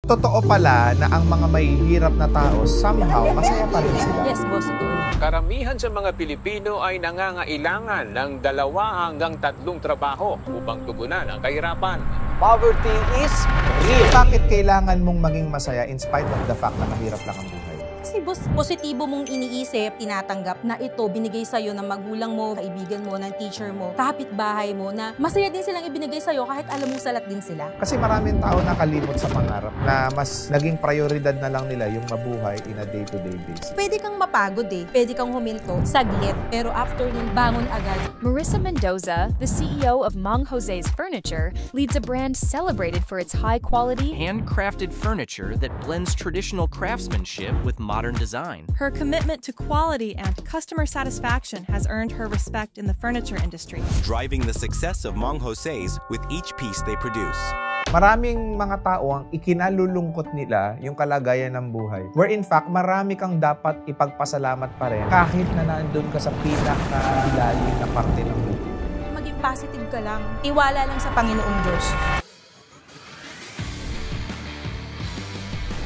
Totoo pala na ang mga mahihirap na tao, somehow, masaya pa rin sila. Yes, boss. Karamihan sa mga Pilipino ay nangangailangan ng 2 hanggang 3 trabaho upang tugunan ang kahirapan. Poverty is real. Bakit kailangan mong maging masaya in spite of the fact na mahirap lang ang buhay? Kasi boss, positibo mong iniisip, tinatanggap na ito binigay sa'yo ng magulang mo, kaibigan mo, ng teacher mo, kapitbahay mo, na masaya din silang ibinigay sa'yo kahit alam mong salat din sila. Kasi maraming tao nakalimot sa pangarap na mas naging prioridad na lang nila yung mabuhay in a day-to-day basis. Pwede kang mapagod pwede kang huminto, saglit, pero after nun, bangon agad. Marissa Mendoza, the CEO of Mang Jose's Furniture, leads a brand celebrated for its high-quality, handcrafted furniture that blends traditional craftsmanship with modern design. Her commitment to quality and customer satisfaction has earned her respect in the furniture industry, driving the success of Mang Jose's with each piece they produce. Maraming mga tao ang ikinalulungkot nila yung kalagayan ng buhay. Where in fact, marami kang dapat ipagpasalamat pa rin kahit na nandun ka sa pinaka-ilalim na parte ng buhay. Maging positive ka lang. Tiwala lang sa Panginoong Diyos.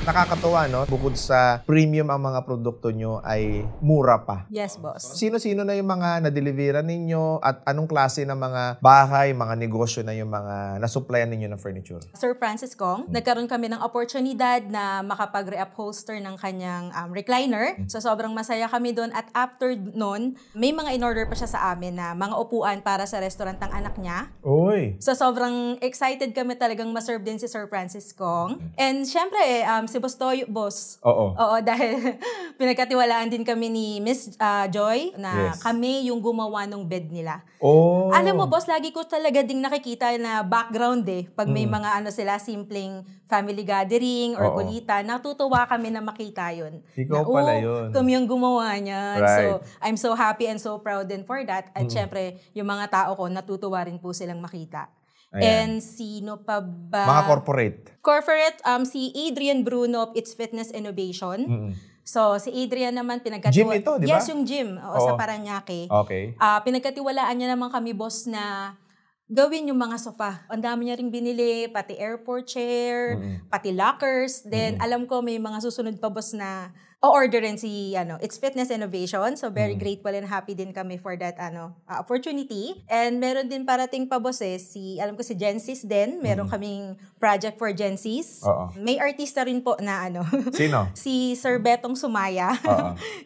Nakakatuwa, no? Bukod sa premium ang mga produkto nyo ay mura pa. Yes, boss. Sino-sino na yung mga na-deliveran ninyo at anong klase ng mga bahay, mga negosyo na yung mga nasupplyan ninyo ng furniture? Sir Francis Kong, nagkaroon kami ng oportunidad na makapag-reupholster ng kanyang recliner. So sobrang masaya kami doon, at after noon, may mga in-order pa siya sa amin na mga upuan para sa restaurant ng anak niya. Uy! So sobrang excited kami talagang ma-serve din si Sir Francis Kong. And syempre, si Boss Toyo, boss. Oo. Oo, dahil pinagkatiwalaan din kami ni Miss Joy na kami yung gumawa ng bed nila. Oh. Alam mo, boss, lagi ko talaga ding nakikita na background pag may mga sila, simpleng family gathering or kulitan, natutuwa kami na makita yun. Ikaw na, pala yun. Kami yung gumawa niyan. Right. So, I'm so happy and so proud din for that. At syempre, yung mga tao ko, natutuwa rin po silang makita. Ayan. And sino pa ba? Mga corporate. Corporate, si Adrian Bruno of It's Fitness Innovation. So, si Adrian naman Gym ito, di ba? Yes, yung gym. Sa Paranaque. Okay. Pinagkatiwalaan niya naman kami, boss, na gawin yung mga sofa. Ang dami niya ring binili, pati airport chair, pati lockers. Then, alam ko may mga susunod pa, boss, na o-orderin si It's Fitness Innovation. So, very grateful and happy din kami for that opportunity. And meron din parating pa, boss, alam ko si Gensis din. Meron kaming project for Gensis. May artista rin po na Sino? Si Sir Betong Sumaya.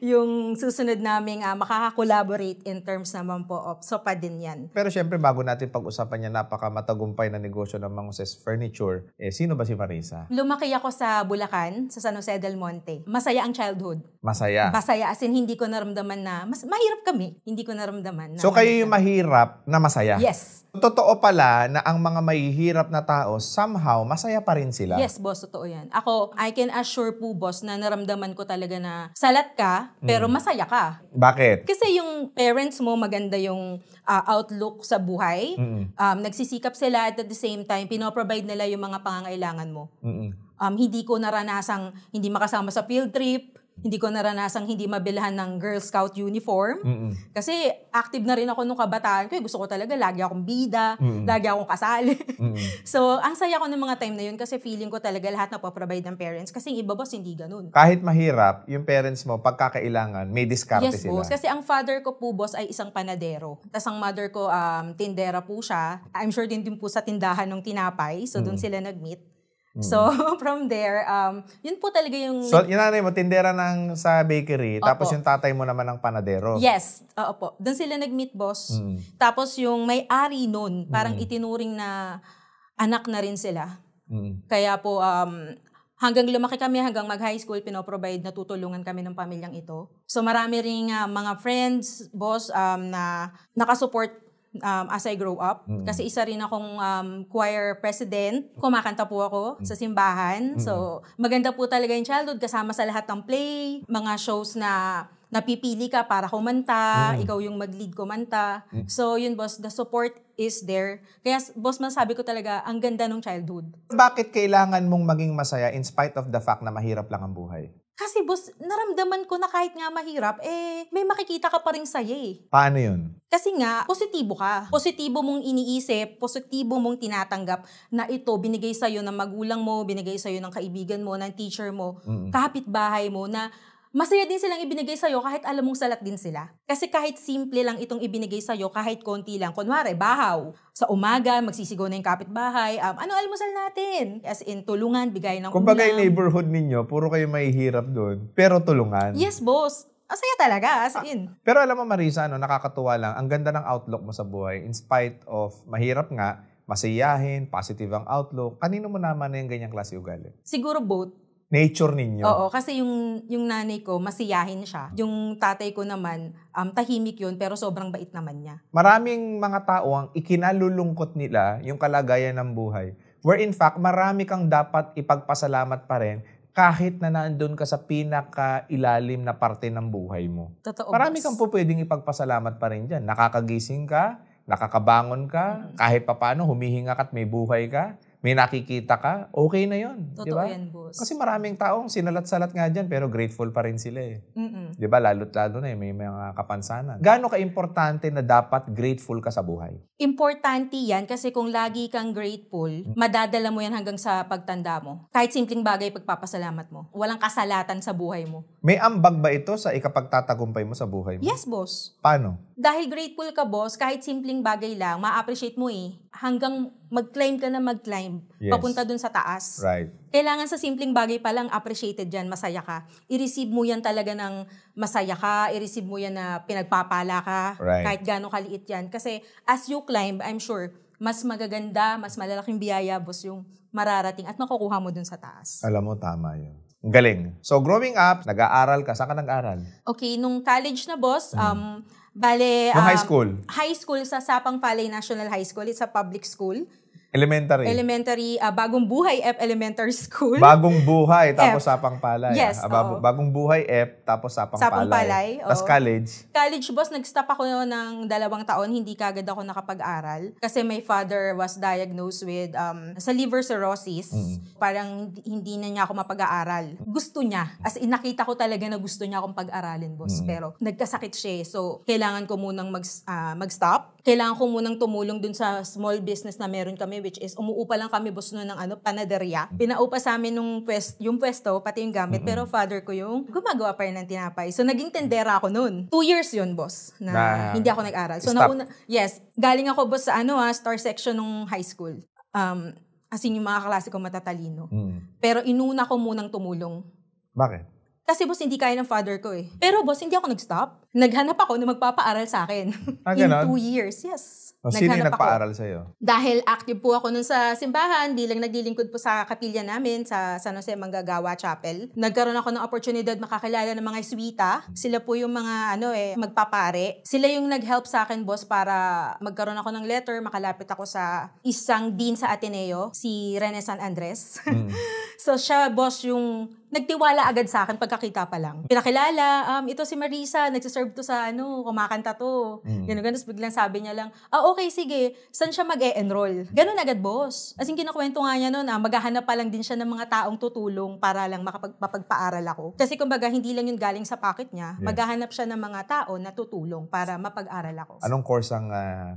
Yung susunod naming makaka-collaborate in terms naman po of sopa din yan. Pero syempre, bago natin pag-usapan niya, napakamatagumpay na negosyo ng Mang Jose's Furniture, sino ba si Marissa? Lumaki ako sa Bulacan, sa San Jose del Monte. Masaya ang childhood. Masaya? Masaya, as in hindi ko naramdaman na, mahirap kami. Hindi ko naramdaman na. So kayo yung mahirap na masaya? Yes. Totoo pala na ang mga mahihirap na tao, somehow, masaya pa rin sila? Yes, boss, totoo yan. Ako, I can assure po, boss, na naramdaman ko talaga na salat ka, pero masaya ka. Bakit? Kasi yung parents mo, maganda yung outlook sa buhay. Nagsisikap sila at the same time, pinoprovide nila yung mga pangangailangan mo. Hindi ko naranasang hindi makasama sa field trip, hindi ko naranasang hindi mabilhan ng Girl Scout uniform. Kasi active na rin ako nung kabataan ko. Gusto ko talaga, lagi akong bida, lagi akong kasali. So, ang saya ko ng mga time na yun kasi feeling ko talaga lahat na provide ng parents. Kasi yung iba, boss, hindi ganun. Kahit mahirap, yung parents mo, pagkakailangan, may diskarte yes, sila. Boss. Kasi ang father ko po, boss, ay isang panadero. Tapos ang mother ko, tindera po siya. I'm sure din po sa tindahan ng tinapay. So, doon sila nag-meet. So, from there, yun po talaga yung... So, yung nanay mo, tindera sa bakery, tapos yung tatay mo naman ng panadero. Yes, po. Doon sila nag-meet, boss. Tapos yung may-ari nun, parang itinuring na anak na rin sila. Kaya po, hanggang lumaki kami, hanggang mag-high school, pinoprovide na tutulungan kami ng pamilyang ito. So, marami rin mga friends, boss, na nakasupport as I grow up. Kasi isa rin akong choir president. Kumakanta po ako sa simbahan. So, maganda po talaga yung childhood kasama sa lahat ng play, mga shows na napipili ka para kumanta, ikaw yung mag-lead kumanta. So yun boss, the support is there. Kaya boss, masabi ko talaga, ang ganda ng childhood. Bakit kailangan mong maging masaya in spite of the fact na mahirap lang ang buhay? Kasi boss, naramdaman ko na kahit nga mahirap, may makikita ka pa rin saya eh. Paano yun? Kasi nga, positibo ka. Positibo mong iniisip, positibo mong tinatanggap na ito binigay sa'yo ng magulang mo, binigay sa'yo ng kaibigan mo, ng teacher mo, kapitbahay mo, na masaya din silang ibinigay sa'yo kahit alam mong salat din sila. Kasi kahit simple lang itong ibinigay sa'yo, kahit konti lang. Kunwari, bahaw. Sa umaga, magsisigaw na yung kapitbahay. Ano almusal natin? As in, tulungan, bigay ng Kumbaga ulam. yung neighborhood ninyo, puro kayo mahihirap doon, pero tulungan. Yes, boss. Asaya talaga, as in. Pero alam mo Marisa, nakakatuwa lang. Ang ganda ng outlook mo sa buhay. In spite of mahirap nga, masayahin, positive ang outlook. Kanino mo naman na yung ganyang klase ugali? Siguro both. Nature ninyo. Oo, kasi yung nanay ko, masiyahin siya. Yung tatay ko naman, tahimik yun, pero sobrang bait naman niya. Maraming mga tao ang ikinalulungkot nila yung kalagayan ng buhay. Where in fact, marami kang dapat ipagpasalamat pa rin kahit na nandun ka sa pinaka-ilalim na parte ng buhay mo. Totoo, Marami boss. kang po pwedeng ipagpasalamat pa rin dyan. Nakakagising ka, nakakabangon ka, kahit papano humihinga ka at may buhay ka, may nakikita ka, okay na yun. Totoo diba? yan, boss. Kasi maraming taong sinalat-salat nga dyan pero grateful pa rin sila eh. Diba? Lalo na may mga kapansanan. Gaano ka-importante na dapat grateful ka sa buhay? Importante yan kasi kung lagi kang grateful, madadala mo yan hanggang sa pagtanda mo. Kahit simpleng bagay pagpapasalamat mo. Walang kasalatan sa buhay mo. May ambag ba ito sa ikapagtatagumpay mo sa buhay mo? Yes, boss. Paano? Dahil grateful ka, boss, kahit simpleng bagay lang, ma-appreciate mo eh. Hanggang mag-climb ka na mag-climb, Yes. papunta dun sa taas. Right. Kailangan sa simpleng bagay pa lang, appreciated yan, masaya ka. I-receive mo yan talaga ng masaya ka, i-receive mo yan na pinagpapala ka, Right. kahit gano'ng kaliit yan. Kasi as you climb, I'm sure, mas magaganda, mas malalaking biyaya, boss, yung mararating at makukuha mo dun sa taas. Alam mo, tama yun. Ang galing. So, growing up, nag-aaral ka. Saan ka nag-aaral? Okay, nung college na, boss, bale... Nung high school? High school sa Sapang Palay National High School. It's a public school. Elementary? Elementary, Bagong Buhay F Elementary School. Bagong Buhay, tapos F. Sapang Palay. Yes, oo. Bagong Buhay F, tapos Sapang Sapang Palay, Tapos oo. college. College, boss, nag-stop ako ng 2 taon. Hindi kagad ako nakapag-aral. Kasi my father was diagnosed with sa liver cirrhosis. Parang hindi na niya ako mapag-aaral. Gusto niya. As in, nakita ko talaga na gusto niya akong pag-aralin, boss. Pero nagkasakit siya. So, kailangan ko munang mag-stop. Kailangan ko munang tumulong dun sa small business na meron kami, which is umuupa lang kami, boss, noon ng panaderia. Pinaupa sa amin yung pwesto, pati yung gamit. Pero father ko yung gumagawa pa rin ng tinapay. So, naging tendera ako noon. 2 years yun, boss, na hindi ako nag-aral. So, stop. galing ako, boss, sa star section ng high school. As in, yung mga klase ko matatalino. Pero inuna ko munang tumulong. Bakit? Kasi, boss, hindi kaya ng father ko eh. Pero, boss, hindi ako nag-stop. Naghanap ako na magpapaaral sa akin. In ganon? 2 years, yes. O, sino yung Naghanap ako. nagpaaral sa'yo? Dahil active po ako nun sa simbahan, bilang naglilingkod po sa kapilya namin sa San Jose Manggagawa Chapel. Nagkaroon ako ng oportunidad makakilala ng mga eswita. Sila po yung mga magpapare. Sila yung nag-help sa akin, boss, para magkaroon ako ng letter, makalapit ako sa isang dean sa Ateneo, si Rene San Andres. So siya, boss, yung nagtiwala agad sa akin pagkakita pa lang. Pinakilala, ito si Marisa, nagsiserve to sa kumakanta to. Ganun. Tapos biglang sabi niya lang, okay, sige, saan siya mag-e-enroll? Ganun agad, boss. As in, kinakwento nga niya noon, maghahanap pa lang din siya ng mga taong tutulong para lang mapagpaaral ako. Kasi kumbaga, hindi lang yun galing sa pocket niya. Yes. Maghahanap siya ng mga tao na tutulong para mapag-aral ako. Anong course ang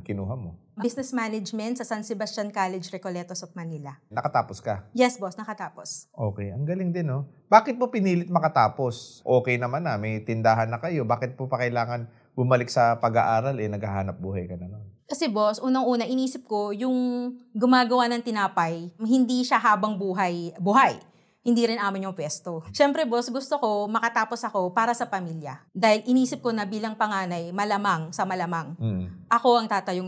kinuha mo? Business Management sa San Sebastian College, Recoletos of Manila. Nakatapos ka? Yes, boss, nakatapos. Okay, ang galing din, no? Bakit mo pinilit makatapos? Okay naman na, may tindahan na kayo. Bakit po pa kailangan bumalik sa pag-aaral, naghahanap buhay ka na nun? Kasi, boss, unang-una, inisip ko, yung gumagawa ng tinapay, hindi siya habang buhay. Hindi rin amin yung pwesto. Siyempre, boss, gusto ko makatapos ako para sa pamilya. Dahil inisip ko na bilang panganay, malamang sa malamang, ako ang tatay.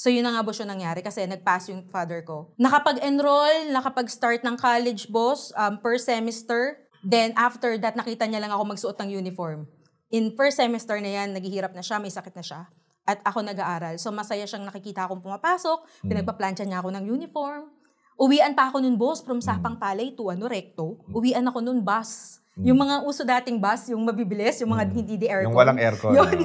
So, yun na nga, boss, yung nangyari kasi nag-pass yung father ko. Nakapag-enroll, nakapag-start ng college, boss, per semester. Then, after that, nakita niya lang ako magsuot ng uniform. In first semester na yan, naghihirap na siya, may sakit na siya. At ako nag-aaral. So, masaya siyang nakikita akong pumapasok. Pinagpaplansya niya ako ng uniform. Uwian pa ako nun, boss, from Sapang Palay to Recto. Uwian ako nun, bus. Yung mga uso dating bus, yung mabibilis, yung mga hindi di aircon. Yung walang aircon. Yun,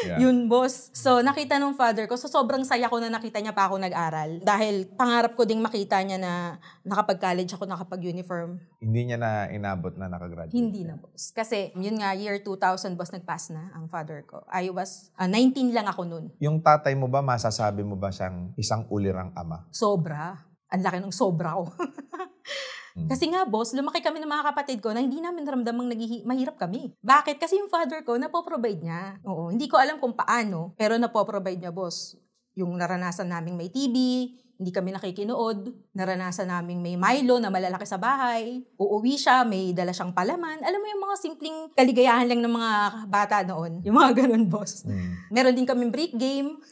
Yeah. yun, boss. So, nakita nung father ko. So, sobrang saya ko na nakita niya pa ako nag-aral. Dahil pangarap ko ding makita niya na nakapag-college ako, nakapag-uniform. Hindi niya na inabot na nakagraduate? Hindi na, boss. Kasi, yun nga, year 2000, boss, nag-pass na ang father ko. I was 19 lang ako nun. Yung tatay mo ba, masasabi mo ba siyang isang ulirang ama? Sobra. Ang laki ng sobra ko. Kasi nga, boss, lumaki kami ng mga kapatid ko na hindi namin ramdamang mahirap kami. Bakit? Kasi yung father ko, napoprovide niya. Oo, hindi ko alam kung paano, pero napoprovide niya, boss. Yung naranasan naming may TV, hindi kami nakikinood. Naranasan naming may Milo na malalaki sa bahay. Uuwi siya, may dala siyang palaman. Alam mo yung mga simpleng kaligayahan lang ng mga bata noon. Yung mga ganun, boss. Meron din kaming break game.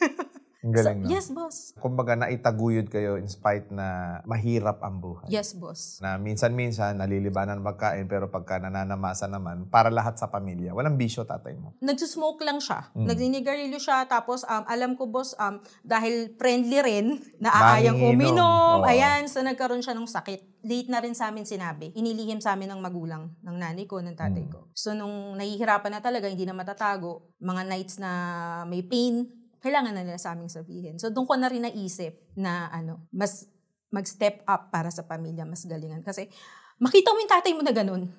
Ang galing, no? Yes, boss. Kumbaga, naitaguyod kayo in spite na mahirap ang buhay. Yes, boss. Na minsan-minsan, nalilibanan magkain, pero pagka nananamasa naman, para lahat sa pamilya. Walang bisyo, tatay mo. Nagsusmoke lang siya. Nagninigarilyo siya. Tapos, alam ko, boss, dahil friendly rin, naaayang uminom. Ayan, so nagkaroon siya ng sakit. Late na rin sa amin sinabi. Inilihim sa amin ng magulang, ng nanay ko, ng tatay ko. So, nung nahihirapan na talaga, hindi na matatago, mga nights na may pain, kailangan na nila sa aming sabihin. So, doon ko na rin naisip na mas mag-step up para sa pamilya, mas galingan. Kasi, makita mo yung tatay mo na ganun,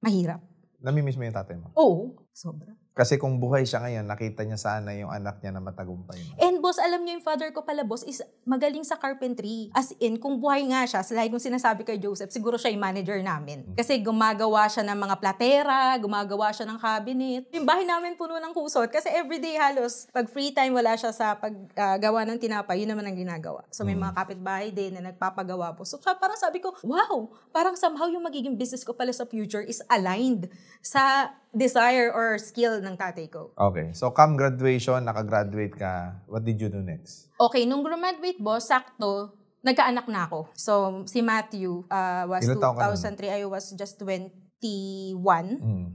mahirap. Namimiss mo yung tatay mo? Oo, sobra. Kasi kung buhay siya ngayon, nakita niya sana yung anak niya na matagumpay. And boss, alam niyo yung father ko pala, boss, is magaling sa carpentry. As in, kung buhay nga siya, lagi kong sinasabi kay Joseph, siguro siya yung manager namin. Kasi gumagawa siya ng mga platera, gumagawa siya ng cabinet. Yung bahay namin puno ng kusot. Kasi everyday halos, pag free time, wala siya sa paggawa ng tinapay, yun naman ang ginagawa. So may mga kapitbahay din na nagpapagawa po. So parang sabi ko, wow, parang somehow yung magiging business ko pala sa future is aligned sa desire or skill ng tatay ko. Okay. So, come graduation, nakagraduate ka, what did you do next? Okay, nung graduate, boss, sakto, nagkaanak na ako. So, si Matthew was Ilan taon ka 2003. I was just 21.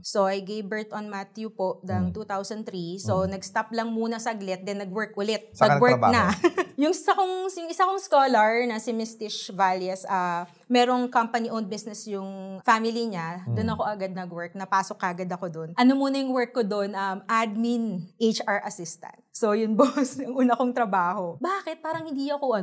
So, I gave birth on Matthew po ng 2003. So, nag-stop lang muna saglit, then nag-work ulit. Saan ka Pag-work nagtrabaho? na. Yung isa kong scholar na si Miss Tish Valles, merong company-owned business yung family niya. Doon ako agad nag-work. Napasok agad ako doon. Ano muna yung work ko doon? Admin, HR assistant. So, yun, boss, yung una kong trabaho. Bakit? Parang hindi ako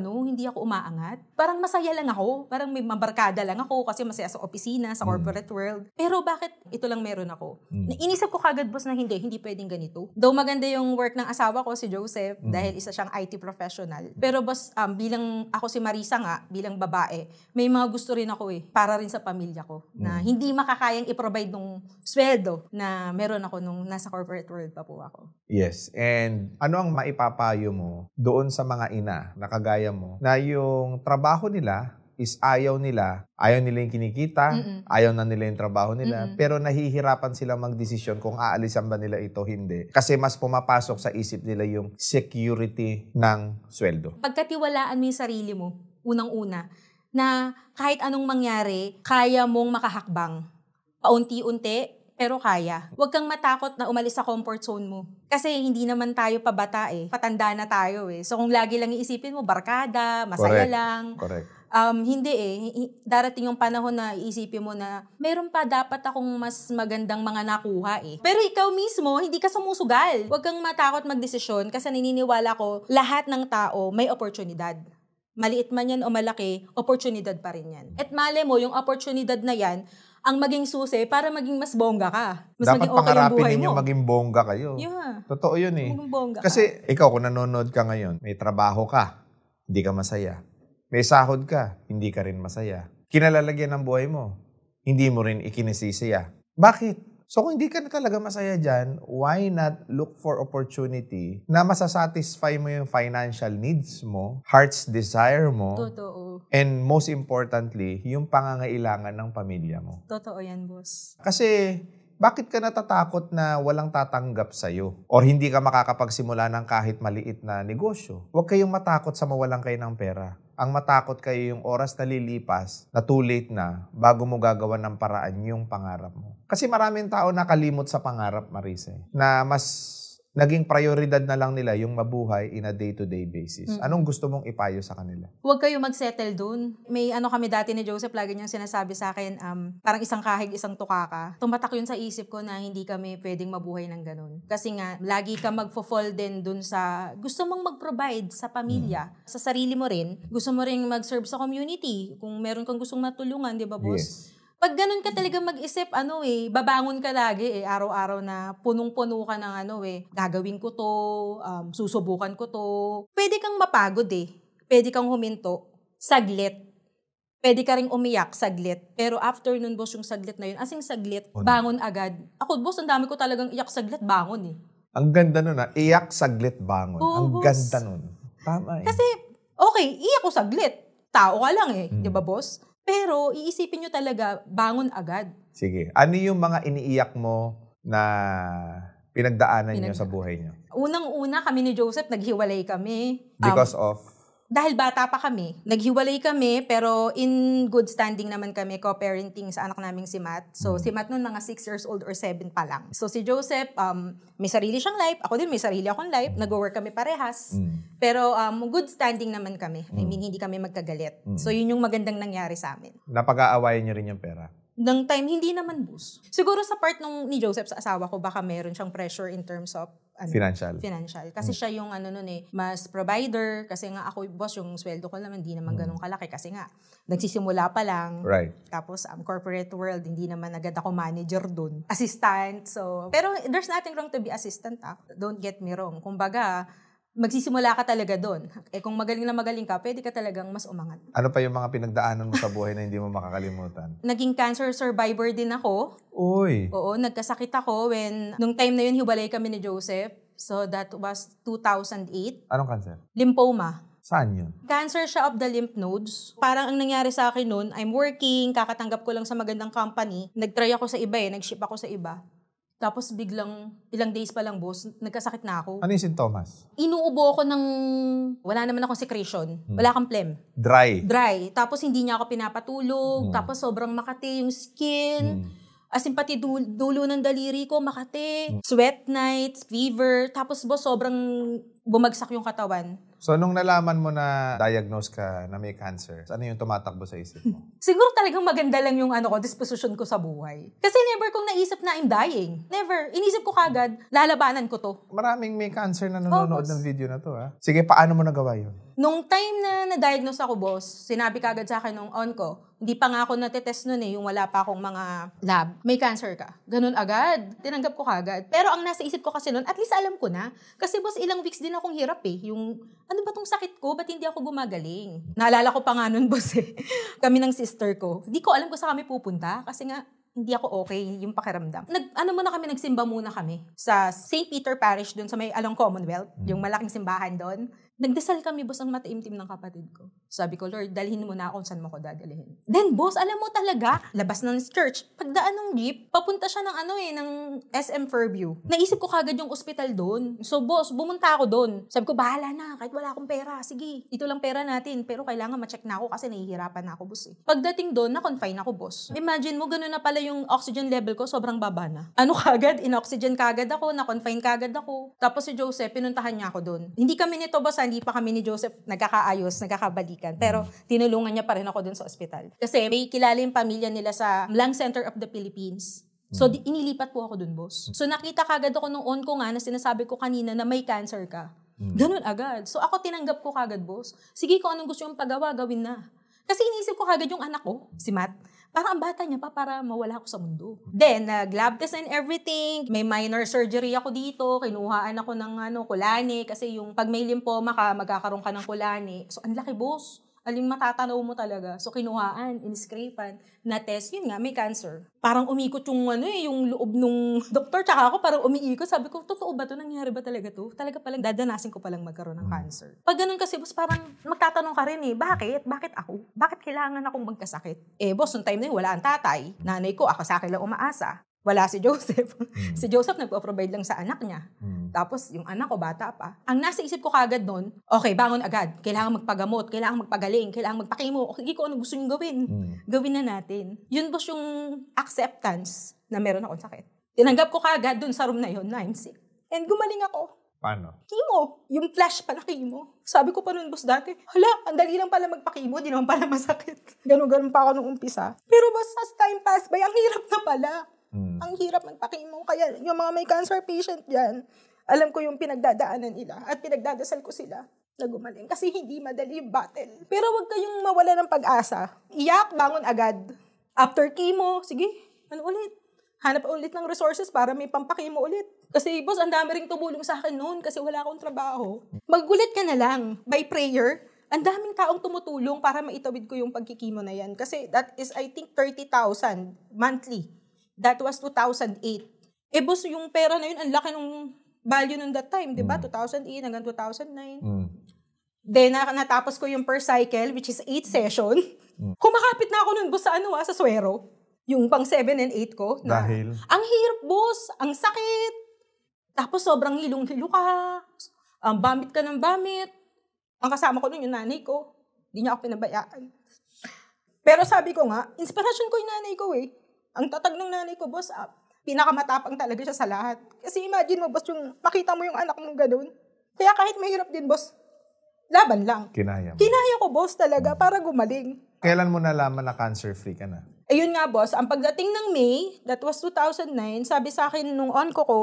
umaangat. Parang masaya lang ako. Parang may mabarkada lang ako kasi masaya sa opisina, sa corporate world. Pero bakit ito lang meron ako? Inisip ko kagad, boss, na hindi pwedeng ganito. Though maganda yung work ng asawa ko, si Joseph, dahil isa siyang IT professional. Pero, boss, bilang ako si Marisa nga, bilang babae, may mga gusto rin ako para rin sa pamilya ko, na hindi makakayang i-provide nung sweldo na meron ako nung nasa corporate world pa po ako. Yes. And ano ang maipapayo mo doon sa mga ina na kagaya mo na yung trabaho nila is ayaw nila yung kinikita, ayaw na nila yung trabaho nila, pero nahihirapan sila magdesisyon kung aalisan ba nila ito, hindi. Kasi mas pumapasok sa isip nila yung security ng sweldo. Pagkatiwalaan mo yung sarili mo, unang-una, na kahit anong mangyari, kaya mong makahakbang. Paunti-unti, pero kaya. Huwag kang matakot na umalis sa comfort zone mo. Kasi hindi naman tayo pabata patanda na tayo So kung lagi lang iisipin mo, barkada, masaya lang. Correct. Hindi darating yung panahon na iisipin mo na meron pa dapat akong mas magandang mga nakuha Pero ikaw mismo, hindi ka sumusugal. Huwag kang matakot magdesisyon kasi naniniwala ko, lahat ng tao may oportunidad. Maliit man yan o malaki, oportunidad pa rin yan. At mali mo, yung oportunidad na yan, ang maging susi para maging mas bongga ka. Mas dapat maging okay yung buhay ninyo mo. maging bongga kayo. Yeah. Totoo yun Maging bongga Kasi ikaw, kung nanonood ka ngayon, may trabaho ka, hindi ka masaya. May sahod ka, hindi ka rin masaya. Kinalalagyan ng buhay mo, hindi mo rin ikinisisiya. Bakit? So kung hindi ka na talaga masaya dyan, why not look for opportunity na masasatisfy mo yung financial needs mo, heart's desire mo, Totoo. and most importantly, yung pangangailangan ng pamilya mo. Totoo yan, boss. Kasi bakit ka natatakot na walang tatanggap sa'yo? Or hindi ka makakapagsimula ng kahit maliit na negosyo? Huwag kayong matakot sa mawalan kayo ng pera. Ang matakot kayo yung oras na lilipas, na too late na, bago mo gagawa ng paraan yung pangarap mo. Kasi maraming tao nakalimot sa pangarap, Marise, na mas naging prioridad na lang nila yung mabuhay in a day-to-day basis. Anong gusto mong ipayo sa kanila? Huwag kayo mag-settle dun. May kami dati ni Joseph, lagi niyang sinasabi sa akin, parang isang kahig, isang tukaka. Tumatak yun sa isip ko na hindi kami pwedeng mabuhay ng ganun. Kasi nga, lagi ka magfo-fall din dun sa, gusto mong mag-provide sa pamilya, sa sarili mo rin. Gusto mo rin mag-serve sa community. Kung meron kang gustong matulungan, di ba, boss? Yes. Pag ganun ka talaga mag-isip, babangon ka lagi araw-araw na punong-puno ka ng gagawin ko to, susubukan ko to. Pwede kang mapagod Pwede kang huminto, saglit. Pwede ka ring umiyak, saglit. Pero after nun, boss, yung saglit na yun, asing saglit, bangon agad. Ako, boss, ang dami ko talagang iyak saglit, bangon Ang ganda nun iyak saglit, bangon. Oo, ang boss. Ganda nun. Tama Kasi, okay, iyak ko saglit. Tao ka lang di ba, boss? Pero iisipin nyo talaga, bangon agad. Sige. Ano yung mga iniiyak mo na pinagdaanan niyo sa buhay niyo? Unang-una kami ni Joseph, naghiwalay kami. Because of? Dahil bata pa kami. Naghiwalay kami, pero in good standing naman kami, co-parenting sa anak naming si Matt. So, si Matt noon mga 6 years old or 7 pa lang. So, si Joseph, may sarili siyang life. Ako din, may sarili akong life. Nag-work kami parehas. Pero good standing naman kami. I mean, hindi kami magkagalit. So, yun yung magandang nangyari sa amin. Napag-aawayan niyo rin yung pera? Nang time, hindi naman, boss. Siguro sa part ni Joseph sa asawa ko, baka meron siyang pressure in terms of financial. Kasi siya yung mas provider. Kasi nga ako, boss, yung sweldo ko naman, hindi naman ganun kalaki. Kasi nga, nagsisimula pa lang. Right. Tapos, corporate world, hindi naman agad ako manager dun. Assistant. So, pero there's nothing wrong to be assistant. Don't get me wrong. Kumbaga, magsisimula ka talaga doon. Kung magaling na magaling ka, pwede ka talagang mas umangat. Ano pa yung mga pinagdaanan mo sa buhay na hindi mo makakalimutan? Naging cancer survivor din ako. Uy! Oo, nagkasakit ako nung time na yun, hiwalay kami ni Joseph. So that was 2008. Anong cancer? Lymphoma. Saan yun? Cancer siya of the lymph nodes. Parang ang nangyari sa akin noon, I'm working, kakatanggap ko lang sa magandang company. Nag-try ako sa iba nag-ship ako sa iba. Tapos biglang, ilang days pa lang, boss, nagkasakit na ako. Ano yung sintomas? Inuubo ako wala naman akong secretion. Wala kang phlegm. Dry. Tapos hindi niya ako pinapatulog. Tapos sobrang makati yung skin. As in, pati dulo ng daliri ko, makati. Sweat nights, fever. Tapos, boss, sobrang bumagsak yung katawan. So, nung nalaman mo na diagnose ka na may cancer, ano yung tumatakbo sa isip mo? Siguro talagang maganda lang yung disposition ko sa buhay. Kasi never kong naisip na I'm dying. Never. Inisip ko kagad, lalabanan ko to. Maraming may cancer na nanonood ng video na to, Sige, paano mo nagawa yun? Nung time na na-diagnose ako, boss, sinabi kagad sa akin nung on ko, hindi pa nga ako natetest nun yung wala pa akong mga lab. May cancer ka. Ganun agad. Tinanggap ko kagad. Pero ang nasa isip ko kasi nun, at least alam ko na. Kasi boss, ilang weeks din akong hirap Yung, ano ba tong sakit ko? Ba't hindi ako gumagaling? Naalala ko pa nga nun, boss Kami ng sister ko. Hindi ko alam kung saan kami pupunta. Kasi nga, hindi ako okay yung pakiramdam. Nagsimba muna kami sa St. Peter Parish doon sa may along Commonwealth, yung malaking simbahan doon. Nagdasal kami, boss, ang mataimtim ng kapatid ko. Sabi ko, Lord, dalhin mo na ako saan mo ko dadalhin. Then, boss, alam mo talaga, labas ng church, pagdaan ng jeep, papunta siya ng ng SM Fairview. Naisip ko kagad yung ospital doon. So, boss, bumunta ako doon. Sabi ko, bahala na, kahit wala akong pera. Sige, ito lang pera natin. Pero kailangan ma-check na ako kasi nahihirapan na ako, boss Pagdating doon, na-confine ako, boss. Imagine mo, gano'n na pala yung oxygen level ko, sobrang baba na. Kagad, in-oxygen kagad ako, na-confine kagad ako. Tapos si Joseph, pinuntahan niya ako doon. Hindi kami nito, boss, hindi pa kami ni Joseph nagkakaayos, nagkakabalikan. Pero tinulungan niya pa rin ako doon sa ospital. Kasi may kilala yung pamilya nila sa Lung Center of the Philippines. So, inilipat po ako doon, boss. So, nakita kagad ako nung on ko nga na sinasabi ko kanina na may cancer ka. Ganun agad. So, ako tinanggap ko kagad, boss. Sige, kung anong gusto yung paggawa, gawin na. Kasi inisip ko kagad yung anak ko, si Matt. Parang ang bata niya pa para mawala ako sa mundo. Then, nag-lab test and everything. May minor surgery ako dito. Kinuhaan ako ng kulani. Kasi yung pag may lymphoma ka, magkakaroon ka ng kulani. So, ang laki, boss. Aling matatanaw mo talaga. So, kinuhaan, in-scrapan, na-test. Yun nga, may cancer. Parang umikot yung yung loob nung doktor. Tsaka ako parang umiikot. Sabi ko, totoo ba to? Nangyari ba talaga to? Talaga palang dadanasin ko palang magkaroon ng cancer. Pag ganun kasi, boss, parang magtatanong ka rin Bakit? Bakit ako? Bakit kailangan akong magkasakit? Boss, nung time na yun, wala ang tatay. Nanay ko, ako sa akin lang umaasa. Wala si Joseph. Si Joseph nagpo-provide lang sa anak niya. Tapos yung anak ko, bata pa. Ang nasa isip ko kagad noon, okay, bangon agad. Kailangan magpagamot, kailangan magpagaling, kailangan magpakimo. Sige ko, ano gusto niyong gawin? Gawin na natin. Yun, boss, yung acceptance na meron akong sakit. Tinanggap ko kagad dun sa room na yun, na I'm sick. And gumaling ako. Paano? Chemo. Yung flash pa na chemo. Sabi ko pa noon, boss, dati, hala, ang dali lang pala magpa-chemo, di naman pala masakit. Ganun pa ako nung umpisa. Pero boss, as time pass by, ang hirap na pala. Ang hirap magpa-chemo. Kaya yung mga may cancer patient dyan, alam ko yung pinagdadaanan nila at pinagdadasal ko sila na gumaling. Kasi hindi madali yung battle. Pero wag kayong mawala ng pag-asa. Iyak, bangon agad. After chemo, sige, ano ulit? Hanap ulit ng resources para may pampakimo ulit. Kasi, boss, ang dami ring tumulong sa akin noon kasi wala akong trabaho. Maggulit ka na lang. By prayer, ang daming taong tumutulong para maitawid ko yung pagkikimo na yan. Kasi that is, I think, 30,000 monthly. That was 2008. Boss, yung pera na yun, ang laki ng value nung that time, di ba? 2008 hanggang 2009. Then, natapos ko yung per cycle, which is 8 session. Kumakapit na ako nun, boss, sa swero. Yung pang 7 and 8 ko. Dahil? Ang hirap, boss. Ang sakit. Tapos sobrang hilong-hilo ka. Bamit ka ng bamit. Ang kasama ko nun yung nanay ko. Hindi niya ako pinabayaan. Pero sabi ko nga, inspirasyon ko yung nanay ko eh. Ang tatag ng nanay ko, boss, pinakamatapang talaga siya sa lahat. Kasi imagine mo, boss, yung makita mo yung anak mong gano'n. Kaya kahit mahirap din, boss, laban lang. Kinaya mo. Kinaya ko, boss, talaga para gumaling. Kailan mo nalaman na cancer-free ka na? Ayun nga, boss. Ang pagdating ng May, that was 2009, sabi sa akin nung onco ko,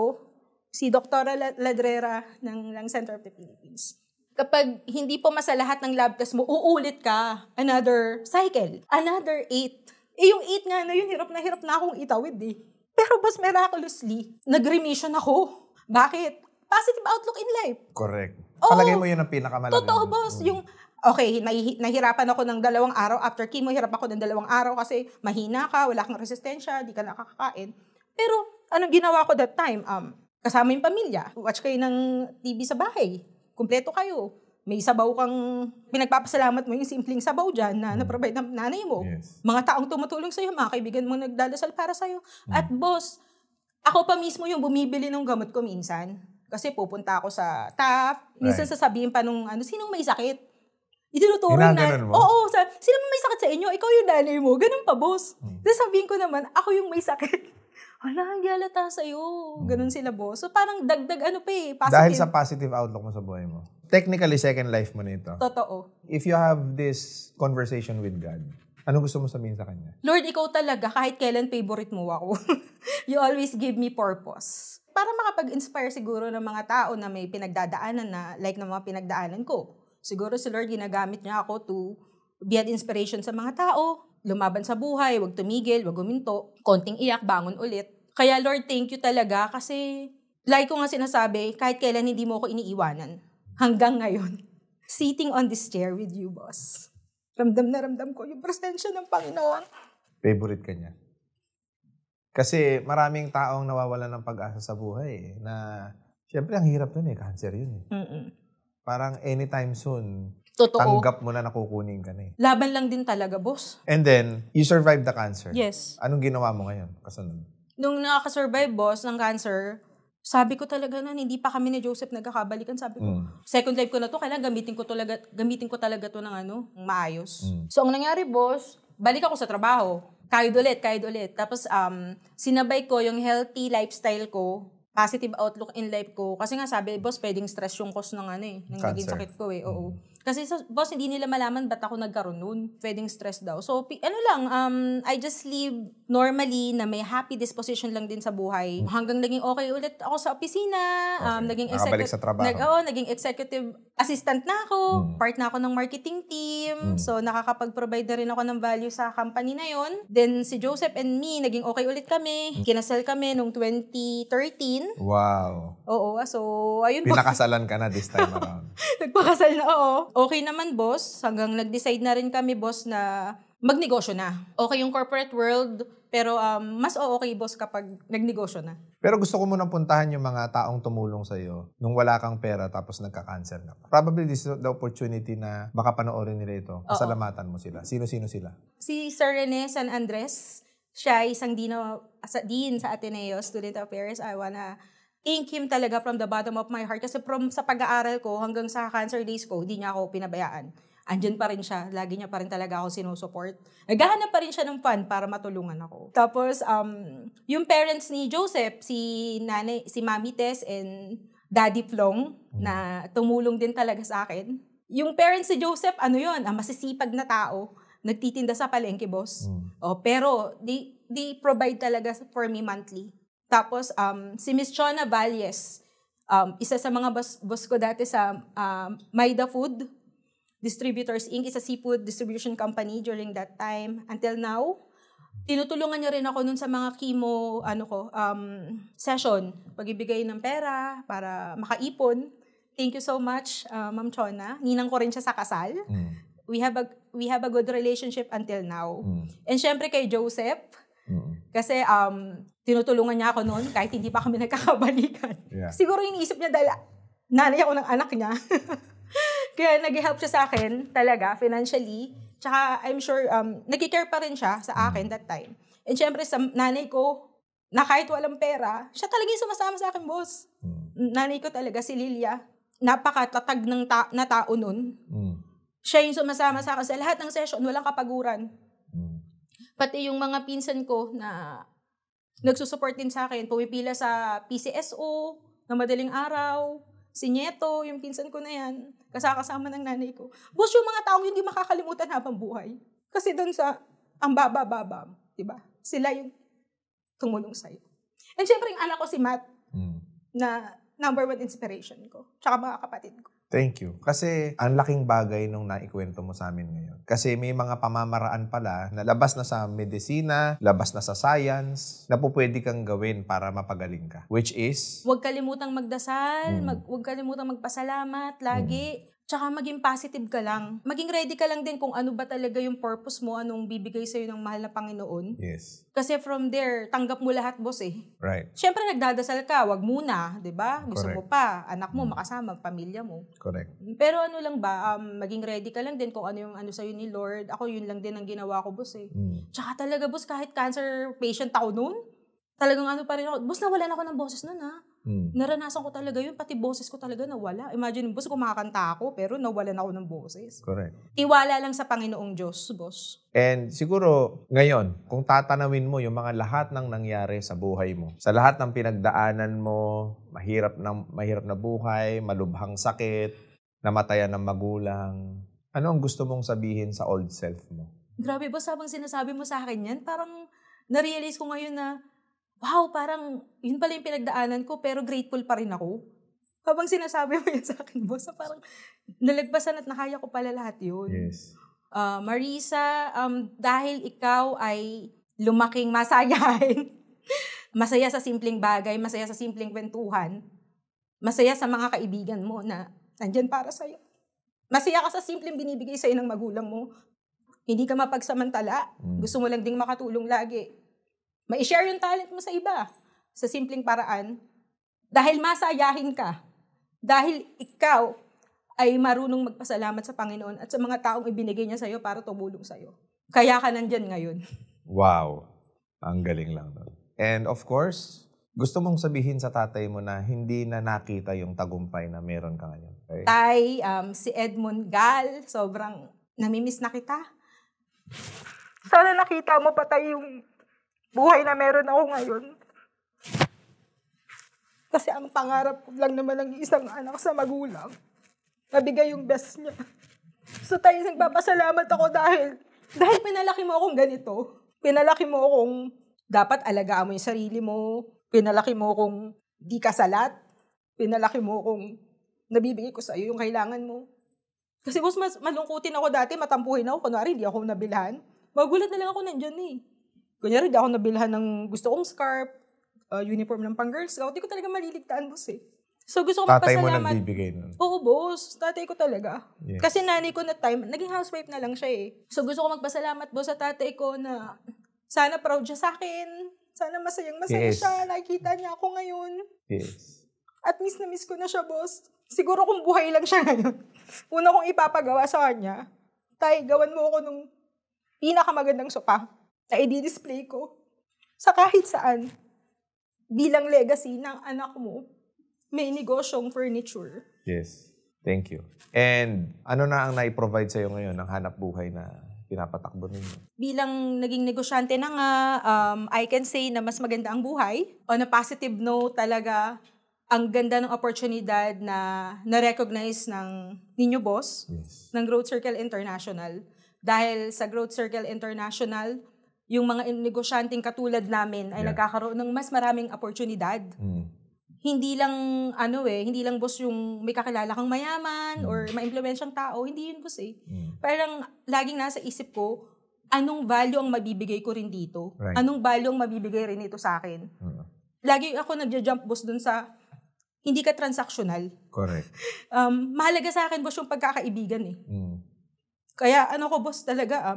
si Dr. Ladrera ng Lung Center of the Philippines. Kapag hindi po sa lahat ng lab test mo, uulit ka. Another cycle. Another 8. Yung 8 nga na yun, hirap na akong itawid eh. Pero boss, miraculously, nag-remission ako. Bakit? Positive outlook in life. Correct. Palagay mo yun ang pinakamalaki. Totoo, boss. Yung okay, nahirapan ako ng 2 araw. After chemo, hirap ako ng 2 araw kasi mahina ka, wala kang resistensya, di ka nakakakain. Pero, anong ginawa ko that time? Kasama yung pamilya. Watch kayo ng TV sa bahay. Kumpleto kayo. May sabaw kang pinagpapasalamat mo, yung simpleng sabaw dyan na na-provide ng nanay mo. Yes. Mga taong tumutulong sa'yo, mga kaibigan mo nagdadasal para sa'yo. At boss, ako pa mismo yung bumibili ng gamot ko minsan. Kasi pupunta ako sa TAF. Minsan sasabihin pa nung sinong may sakit. Itinuturo na. Oo, sino may sakit sa inyo? Ikaw yung nanay mo. Ganun pa, boss. Tapos sabihin ko naman, ako yung may sakit. Wala, ang galata sa'yo. Ganun sila, boss. So parang dagdag positive. Dahil sa positive outlook mo sa buhay mo. Technically, second life mo nito. Totoo. If you have this conversation with God, ano gusto mo sabihin sa Kanya? Lord, ikaw talaga, kahit kailan favorite mo ako. You always give me purpose. Para makapag-inspire siguro ng mga tao na may pinagdadaanan na like ng mga pinagdaanan ko. Siguro si Lord, ginagamit niya ako to be an inspiration sa mga tao. Lumaban sa buhay, wag tumigil, wag guminto. Konting iyak, bangon ulit. Kaya Lord, thank you talaga kasi like ko nga sinasabi, kahit kailan hindi mo ako iniiwanan. Hanggang ngayon, sitting on this chair with you, boss. Ramdam na ramdam ko yung presensya ng Panginoon. Favorite ka niya. Kasi maraming taong nawawalan ng pag-asa sa buhay na siyempre ang hirap nun cancer yun Parang anytime soon, totoo. Tanggap mo na nakukunin ka na Laban lang din talaga, boss. And then, you survived the cancer. Yes. Anong ginawa mo ngayon? Kasunod? Nung nakaka-survive, boss, ng cancer, sabi ko talaga na hindi pa kami ni Joseph nagkakabalikan. Sabi ko, second life ko na to, kailangan gamitin ko talaga to ng maayos. So, ang nangyari, boss, balik ako sa trabaho. Kahit ulit. Tapos, sinabay ko yung healthy lifestyle ko, positive outlook in life ko. Kasi nga sabi, boss, pwedeng stress yung cause ng ng naging sakit ko Oo. Kasi boss, hindi nila malaman ba't ako nagkaroon nun. Pwedeng stress daw. So, I just live normally na may happy disposition lang din sa buhay. Hanggang naging okay ulit ako sa opisina. Naging nakabalik sa trabaho. Naging executive assistant na ako. Part na ako ng marketing team. So, nakakapag-provide na rin ako ng value sa company na yon. Then, si Joseph and me, naging okay ulit kami. Kinasal kami nung 2013. Wow. Oo. So, ayun po. Pinakasalan ka na this time around. Nagpakasal na, oo. Okay naman, boss. Hanggang nag-decide na rin kami, boss, na magnegosyo na. Okay yung corporate world, pero mas okay, boss, kapag nagnegosyo na. Pero gusto ko munang puntahan yung mga taong tumulong sa'yo nung wala kang pera tapos nagka-cancer na. Probably this is the opportunity na baka panoorin nila ito. Pasalamatan mo sila. Sino-sino sila? Si Sir Rene San Andres. Siya isang dean sa Ateneo, Student Affairs. I wanna thank him talaga from the bottom of my heart. Kasi sa pag-aaral ko hanggang sa cancer days ko, hindi niya ako pinabayaan. andyan pa rin siya. Lagi niya pa rin talaga ako sinusupport. Naghahanap pa rin siya ng fund para matulungan ako. Tapos, yung parents ni Joseph, si Mami Tess and Daddy Flong, na tumulong din talaga sa akin. Yung parents ni Joseph, masisipag na tao. Nagtitinda sa palengke, boss. Pero, they provide talaga for me monthly. Tapos, si Miss Chona Valles, isa sa mga boss ko dati sa Maida Food Distributors Inc. is a seafood distribution company during that time. Until now, tinutulungan niya rin ako nun sa mga chemo session. Pag-ibigay ng pera para makaipon. Thank you so much, Ma'am Chona. Ninang ko rin siya sa kasal. We have a good relationship until now. And syempre kay Joseph, kasi tinutulungan niya ako noon kahit hindi pa kami nagkakabalikan. Yeah. Siguro iniisip niya dahil nanay ako ng anak niya. Kaya nag-help siya sa akin talaga financially. Tsaka I'm sure nag-care pa rin siya sa akin that time. And syempre sa nanay ko, na kahit walang pera, siya talaga yung sumasama sa akin, boss. Nanay ko talaga, si Lilia, napakatatag na tao nun. Siya yung sumasama sa akin sa lahat ng session, walang kapaguran. Pati yung mga pinsan ko na nagsusupport din sa akin, pumipila sa PCSO, na madaling araw, si Nieto, yung pinsan ko na yan, kasama ng nanay ko. Boss, yung mga taong hindi makakalimutan habang buhay. Kasi doon sa, ang baba-baba, diba? Sila yung tumulong sa'yo. And syempre, yung anak ko si Matt, na number 1 inspiration ko, tsaka mga kapatid ko. Thank you. Kasi ang laking bagay nung naikwento mo sa amin ngayon. Kasi may mga pamamaraan pala na labas na sa medisina, labas na sa science, na po pwede kang gawin para mapagaling ka. Which is? Huwag kalimutang magdasal, huwag kalimutang magpasalamat lagi. Tsaka maging positive ka lang. Maging ready ka lang din kung ano ba talaga yung purpose mo, anong bibigay sa'yo ng mahal na Panginoon. Yes. Kasi from there, tanggap mo lahat, boss eh. Right. Siyempre, nagdadasal ka, wag muna, di ba? Gusto Correct. mo pa, anak mo, makasama, pamilya mo. Correct. Pero ano lang ba, maging ready ka lang din kung ano yung ano sa'yo ni Lord. Ako, yun lang din ang ginawa ko, boss eh. Tsaka talaga, boss, kahit cancer patient ako noon, talagang ano pa rin ako. Boss, nawalan ako ng boses noon, ha? Naranasan ko talaga yun, pati boses ko talaga nawala. Imagine, boss, kumakanta ako, pero nawalan ako ng boses. Correct. Tiwala lang sa Panginoong Diyos, boss. And siguro, ngayon, kung tatanawin mo yung mga lahat ng nangyari sa buhay mo, sa lahat ng pinagdaanan mo, mahirap na buhay, malubhang sakit, namatayan ng magulang, ano ang gusto mong sabihin sa old self mo? Grabe, boss, habang sinasabi mo sa akin yan, parang na-realize ko ngayon na wow, parang yun pala yung pinagdaanan ko, pero grateful pa rin ako. Habang sinasabi mo yan sa akin, boss, parang nalagpasan at nakaya ko pala lahat yun. Yes. Marisa, dahil ikaw ay lumaking masayahin, masaya sa simpleng bagay, masaya sa simpleng kwentuhan, masaya sa mga kaibigan mo na nandyan para sa'yo. Masaya ka sa simpleng binibigay sa'yo ng magulang mo. Hindi ka mapagsamantala. Gusto mo lang ding makatulong lagi. Ma-share yung talent mo sa iba sa simpleng paraan dahil masayahin ka. Dahil ikaw ay marunong magpasalamat sa Panginoon at sa mga taong ibinigay niya sa'yo para tumulong sa'yo. Kaya ka nandyan ngayon. Wow. Ang galing lang nun. And of course, gusto mong sabihin sa tatay mo na hindi na nakita yung tagumpay na meron ka ngayon. Okay? Tay, si Edmond Gal, sobrang namimiss na kita. Sana nakita mo pa tayo yung buhay na meron ako ngayon. Kasi ang pangarap ko lang naman ng isang anak sa magulang, nabigay yung best niya. So tayo, nagpapasalamat ako dahil pinalaki mo akong ganito. Pinalaki mo akong dapat alagaan mo yung sarili mo. Pinalaki mo akong di ka salat. Pinalaki mo akong nabibigay ko sa iyo yung kailangan mo. Kasi boss, malungkutin ako dati, matampuhin ako. Kunwari, hindi ako nabilhan. Magulat na lang ako nandyan eh. Kunyari, di ako nabilhan ng gusto kong scarf, uniform ng pang-Girl Scout. Di ko talaga maliligtaan, boss eh. So, gusto ko magpasalamat. Tatay mo nagbibigay nun? Oo, boss. Tatay ko talaga. Yes. Kasi nanay ko na time, naging housewife na lang siya eh. So, gusto ko magpasalamat, boss, sa tatay ko na sana proud siya sa akin. Sana masayang-masaya siya. Nakikita niya ako ngayon. Yes. At miss na miss ko na siya, boss. Siguro kung buhay lang siya ngayon. Una kong ipapagawa sa kanya, tay, gawan mo ako nung pinakamagandang sopa na i-display ko sa kahit saan bilang legacy ng anak mo may negosyong furniture. Yes. Thank you. And ano na ang nai-provide sa'yo ngayon ng hanap buhay na pinapatakbo ninyo? Bilang naging negosyante na nga, I can say na mas maganda ang buhay. On a positive note talaga, ang ganda ng oportunidad na na-recognize ng ninyo boss, ng Growth Circle International. Dahil sa Growth Circle International, yung mga negosyanteng katulad namin ay nagkakaroon ng mas maraming oportunidad. Hindi lang hindi lang boss yung may kakilala kang mayaman or maimpluwensyang tao, hindi yun boss eh. Parang laging nasa isip ko, anong value ang mabibigay ko rin dito? Right. Anong value ang mabibigay rin ito sa akin? Lagi ako nagja-jump boss dun sa hindi ka transactional. Correct. Mahalaga sa akin boss yung pagkakaibigan eh. Kaya ko boss talaga,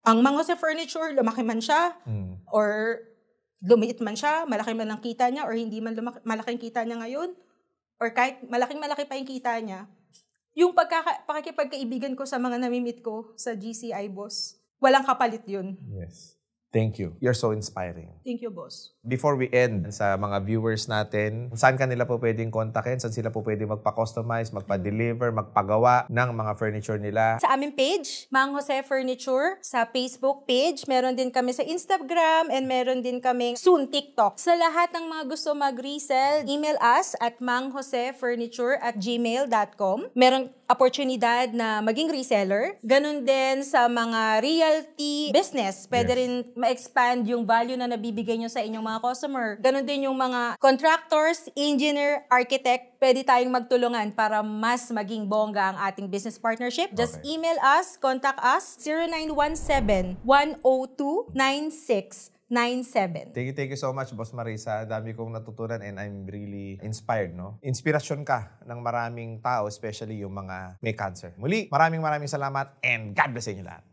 ang Mang Jose Furniture, lumaki man siya or lumiit man siya, malaki man ang kita niya, or hindi man malaking kita niya ngayon, or kahit malaki pa yung kita niya, yung pakikipagkaibigan ko sa mga namimit ko sa GCI, boss, walang kapalit yun. Yes. Thank you. You're so inspiring. Thank you, boss. Before we end, sa mga viewers natin, saan kanila po pwedeng kontakin? Saan sila po pwedeng magpa-customize, magpa-deliver, magpagawa ng mga furniture nila? Sa aming page, Mang Jose Furniture, sa Facebook page, meron din kami sa Instagram, and meron din kami soon TikTok. Sa lahat ng mga gusto mag-resell, email us at mangjosefurniture@gmail.com. Meron oportunidad na maging reseller. Ganun din sa mga realty business. Pwede rin ma-expand yung value na nabibigay nyo sa inyong mga customer. Ganun din yung mga contractors, engineer, architect. Pwede tayong magtulungan para mas maging bongga ang ating business partnership. Just email us, contact us, 0917-102-9697. Thank you so much, Boss Marisa. Dami kong natutunan and I'm really inspired, no? Inspirasyon ka ng maraming tao, especially yung mga may cancer. Muli, maraming salamat and God bless inyo lahat.